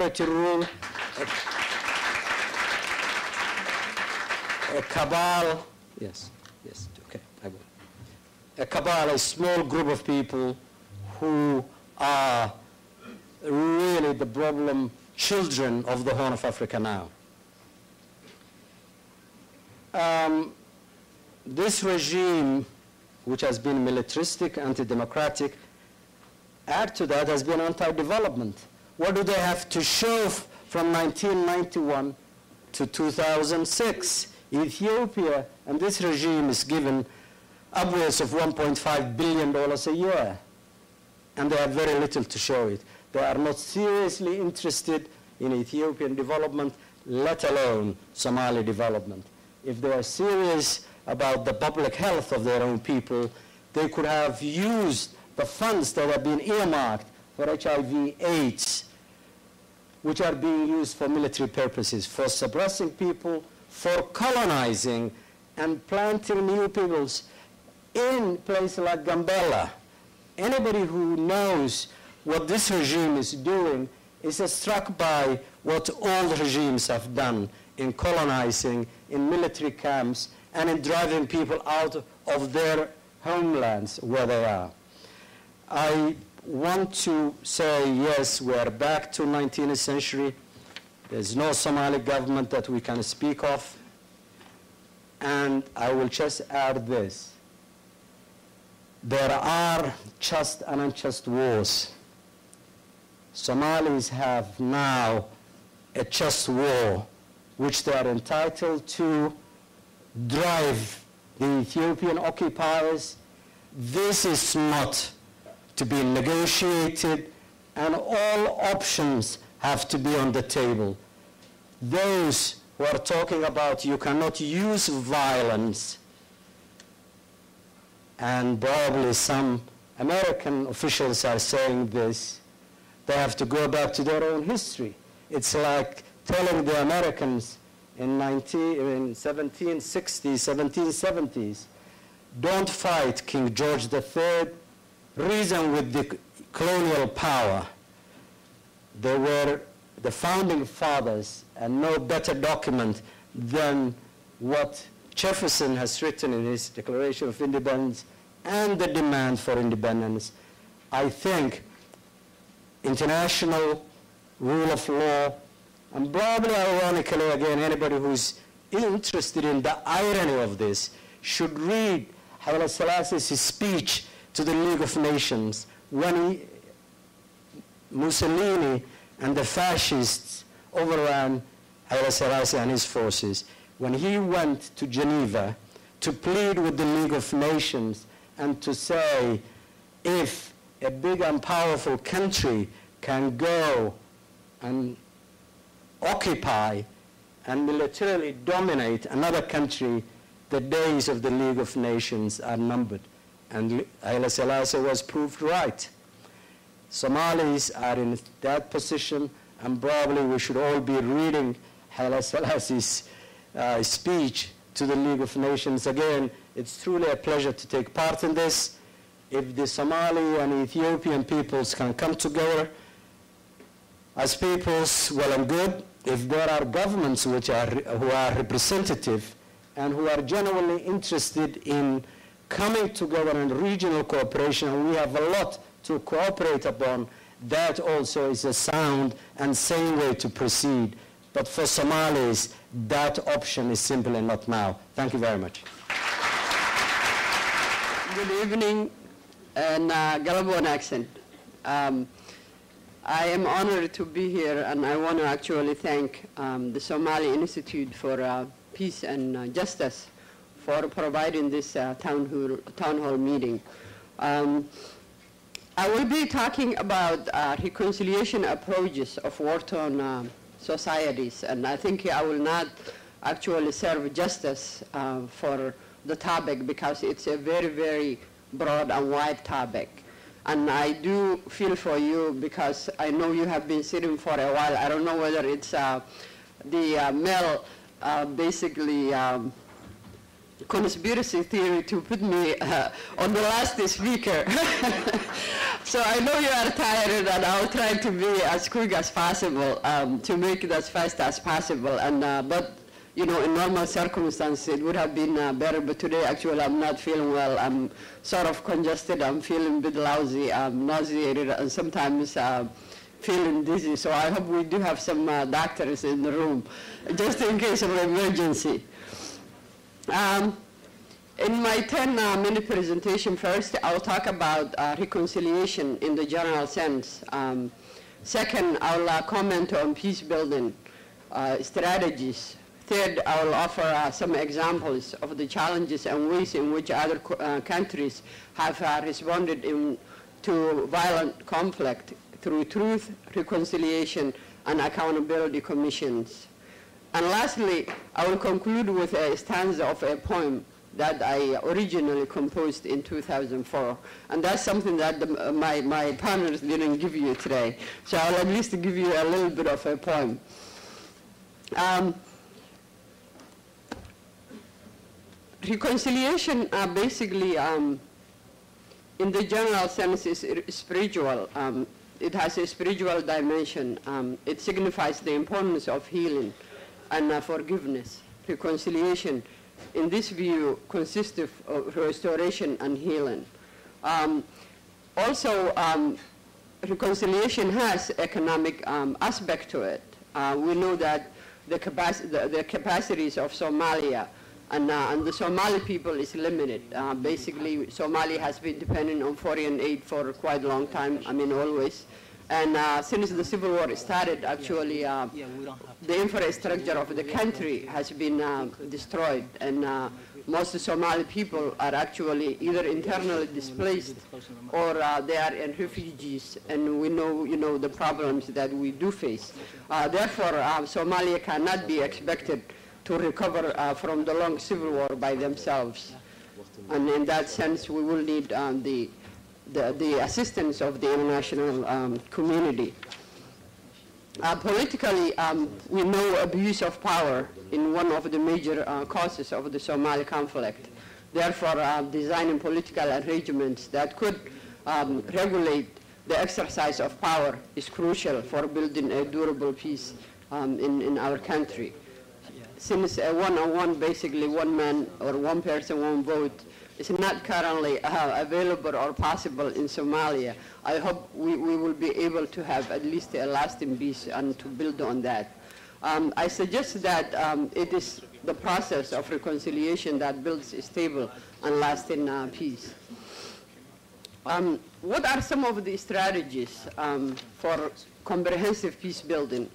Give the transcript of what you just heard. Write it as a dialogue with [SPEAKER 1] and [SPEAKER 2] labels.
[SPEAKER 1] minority rule, a cabal, yes, okay, I will. A cabal, a small group of people who are really the problem children of the Horn of Africa now. This regime, which has been militaristic, anti-democratic, add to that has been anti-development. What do they have to show from 1991 to 2006? Ethiopia and this regime is given upwards of $1.5 billion a year, and they have very little to show it. They are not seriously interested in Ethiopian development, let alone Somali development. If they are serious about the public health of their own people, they could have used the funds that have been earmarked for HIV/AIDS, which are being used for military purposes, for suppressing people, for colonizing and planting new peoples in places like Gambela. Anybody who knows what this regime is doing is struck by what all regimes have done in colonizing, in military camps, and in driving people out of their homelands where they are. I want to say, yes, we are back to 19th century. There's no Somali government that we can speak of. And I will just add this. There are just and unjust wars. Somalis have now a just war, which they are entitled to drive the Ethiopian occupiers. This is not to be negotiated, and all options have to be on the table. Those who are talking about you cannot use violence, and probably some American officials are saying this, they have to go back to their own history. It's like telling the Americans in 1760s, 1770s, don't fight King George III, reason with the colonial power. They were the founding fathers, and no better document than what Jefferson has written in his Declaration of Independence and the demand for independence. I think international rule of law, and probably ironically again, anybody who's interested in the irony of this should read Haile Selassie's speech to the League of Nations when Mussolini and the fascists overran Haile Selassie and his forces. When he went to Geneva to plead with the League of Nations and to say, if a big and powerful country can go and occupy and militarily dominate another country, the days of the League of Nations are numbered. And Haile Selassie was proved right. Somalis are in that position, and probably we should all be reading Haile Selassie's speech to the League of Nations. Again, it's truly a pleasure to take part in this. If the Somali and Ethiopian peoples can come together as peoples, well and good. If there are governments who are representative and who are genuinely interested in coming together in regional cooperation, and we have a lot to cooperate upon, that also is a sound and sane way to proceed. But for Somalis, that option is simply not now. Thank you very much.
[SPEAKER 2] Good evening, and galab wanaagsan. I am honored to be here, and I want to actually thank the Somali Institute for Peace and Justice for providing this town hall meeting. I will be talking about reconciliation approaches of war-torn societies, and I think I will not actually serve justice for the topic because it's a very, very broad and wide topic. And I do feel for you because I know you have been sitting for a while. I don't know whether it's the male, basically, conspiracy theory to put me on the last speaker. So So I know you are tired, and I'll try to be as quick as possible to make it as fast as possible. And but you know, in normal circumstances, it would have been better. But today, actually, I'm not feeling well. I'm sort of congested. I'm feeling a bit lousy. I'm nauseated, and sometimes feeling dizzy. So I hope we do have some doctors in the room, just in case of an emergency. In my 10-minute presentation, first, I'll talk about reconciliation in the general sense. Second, I'll comment on peace building strategies. Third, I will offer some examples of the challenges and ways in which other countries have responded to violent conflict through truth, reconciliation, and accountability commissions. And lastly, I will conclude with a stanza of a poem that I originally composed in 2004. And that's something that my partners didn't give you today. So I'll at least give you a little bit of a poem. Reconciliation basically, in the general sense, is spiritual. It has a spiritual dimension. It signifies the importance of healing and forgiveness. Reconciliation, in this view, consists of restoration and healing. Also, reconciliation has economic aspect to it. We know that the capacities of Somalia and the Somali people is limited. Basically, Somalia has been dependent on foreign aid for quite a long time, I mean always. And since the Civil War started, actually, the infrastructure of the country has been destroyed. And most Somali people are actually either internally displaced or they are in refugees. And we know, you know, the problems that we do face. Therefore, Somalia cannot be expected to recover from the long civil war by themselves. And in that sense, we will need the assistance of the international community. Politically, we know abuse of power in one of the major causes of the Somali conflict. Therefore, designing political arrangements that could regulate the exercise of power is crucial for building a durable peace in our country. Since a one-on-one, basically one man or one person, one vote, is not currently available or possible in Somalia, I hope we will be able to have at least a lasting peace and to build on that. I suggest that it is the process of reconciliation that builds a stable and lasting peace. What are some of the strategies for comprehensive peace building?